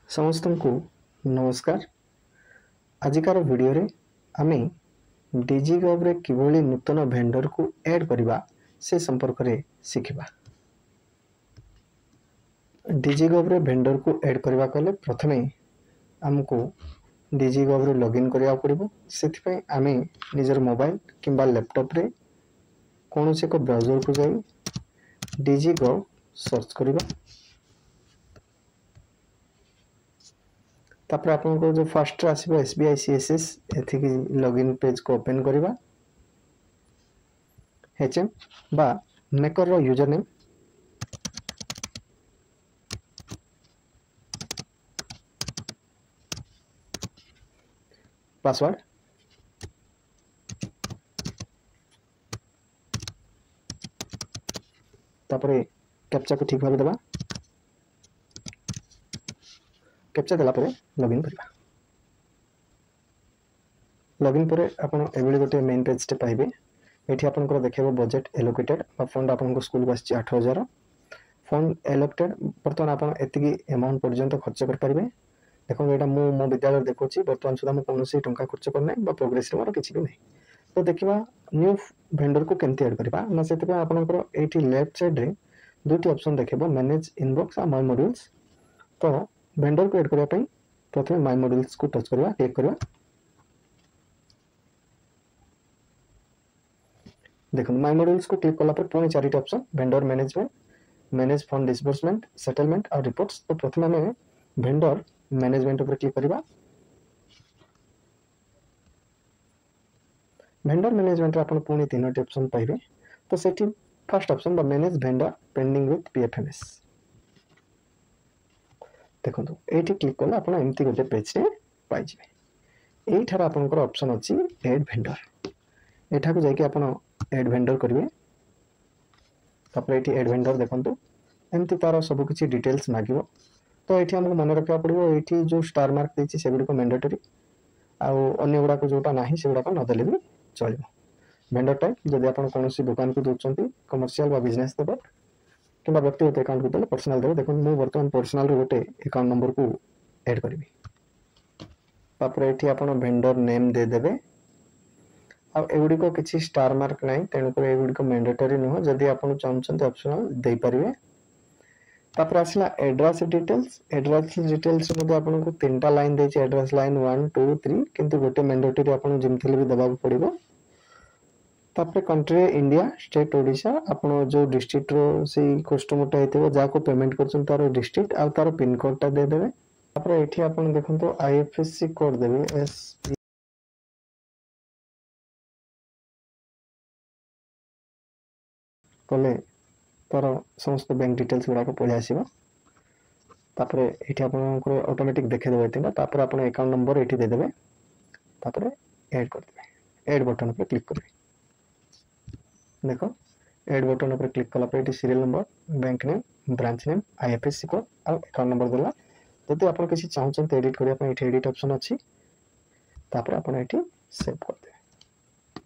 समस्त को नमस्कार। आजिकार वीडियो रे आमे डिजिगव रे किभली नूतन भेंडर को ऐड करबा से संपर्क रे शिखिबा। डिजिगव रे भेंडर को ऐड करबा कले प्रथमे हमको डिजिगव रे लॉगिन करिया पड़िबो। सेति पय आमे निजर मोबाइल किंबा लैपटॉप रे कोनोसे को ब्राउजर को जाई डिजिगव सर्च करबा। तापर आपनको जो फर्स्ट आसीबो एसबीआई सीएसएस एथि की लॉगिन पेज को ओपन करबा। एचएम बा मेकर रो यूजर नेम पासवर्ड तापर कैप्चा को ठीक भाबे देबा। कैप्चा देला परे लॉगिन करबा। लॉगिन परे आपण एबेली गोटे मेन पेज ते पाइबे। एठी आपनकर देखिबो बजेट एलोकेटेड बा फंड आपनको स्कूल को आछि 8000 फंड एलोकेटेड बर्तमान आपण एतिकी अमाउंट पर्यंत खर्च कर परिबे। देखो एटा मो विद्यालय देखोछि बर्तमान सुधा मो कोनोसी टंका खर्च करनै बा प्रोग्रेस रे मोर किछि भी नै। तो देखिबा न्यू वेंडर को केमति ऐड करबा ना सेते पे आपनकर एठी लेफ्ट साइड रे दुटी ऑप्शन देखिबो मैनेज इनबॉक्स आ माय मॉड्यूल्स। तो वेंडर को ऐड करबा पई प्रथमे माय मॉड्यूल्स को टच करबा क्लिक करबा। देखो माय मॉड्यूल्स को क्लिक कला पर पुनी चारिटा option vendor management manage fund disbursement settlement और रिपोर्ट्स। तो प्रथमे हमें वेंडर मैनेजमेंट ऊपर क्लिक करबा। वेंडर मैनेजमेंट रे आपण पुनी तीनोटी ऑप्शन पाइबे। तो सेठी फर्स्ट ऑप्शन बा manage vendor pending with PFMS. देखो एठी क्लिक कला आपण एमती गोटे पेज रे पाइ जिवे। एई थारा आपनकर ऑप्शन अछि ऐड वेंडर। एठा को जाय कि आपण ऐड वेंडर करिवे। तापर एठी ऐड वेंडर देखंतु एमती तार सब किछि डिटेल्स मागिवो। तो एठी हमको मन रखा पड़िबो एठी जो स्टार मार्क देछि सेगुडी को मैंडेटरी आ अन्य गुडा को जोटा नाही सेगुडा को न देले भी चलिबो। वेंडर टाइप जदि आपण कोनोसी दुकान को दोचंती कमर्शियल बा बिजनेस देबो किंबा व्यक्तिगत अकाउंट को देले पर्सनल देबो। देखो मु वर्तमान पर्सनल रो गोटे अकाउंट नंबर को ऐड करबी। तापर एठी आपण वेंडर नेम दे देबे। आ एगुडी को किछि स्टार मार्क नाही तेनु पर एगुडी को मैंडेटरी न हो जदि आपण चाहछन ऑप्शनल दे परिबे। तापर आसला एड्रेस डिटेल्स मध्ये आपन को तीनटा लाइन देछि एड्रेस लाइन 1 2 3 किंतु गोटे मैंडेटरी आपन जिमथिले भी दबाव पड़िबो। तापर कंट्री इंडिया स्टेट ओडिशा आपन जो डिस्ट्रिक्ट रो से कस्टमर टा हेतबो जा को पेमेंट करछन तार डिस्ट्रिक्ट आ तार पिन कोड टा दे देबे। तापर एठी आपन देखंतो आईएफएससी कोड देबे एस कले तार समस्त बैंक डिटेल्स गुडा को पळे आसीबो। तापर एठी आपन ऑटोमेटिक देखे देबे एतिना। तापर आपन अकाउंट नंबर एठी दे देबे। तापर ऐड कर देबे। ऐड बटन पे क्लिक करबे। देखो ऐड बटन पर क्लिक कला पर एठी serial number bank name branch name IFSC code आ अकाउंट नंबर देला। जदि आपन किछि चाहछन एडिट करिया पे एठी एडिट ऑप्शन अछि। तापर आपन एठी सेव कर देबे।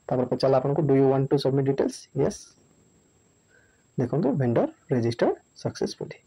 तापर पचाला आपन को do you want to submit details yes. देखो वेंडर रजिस्टर्ड सक्सेसफुली।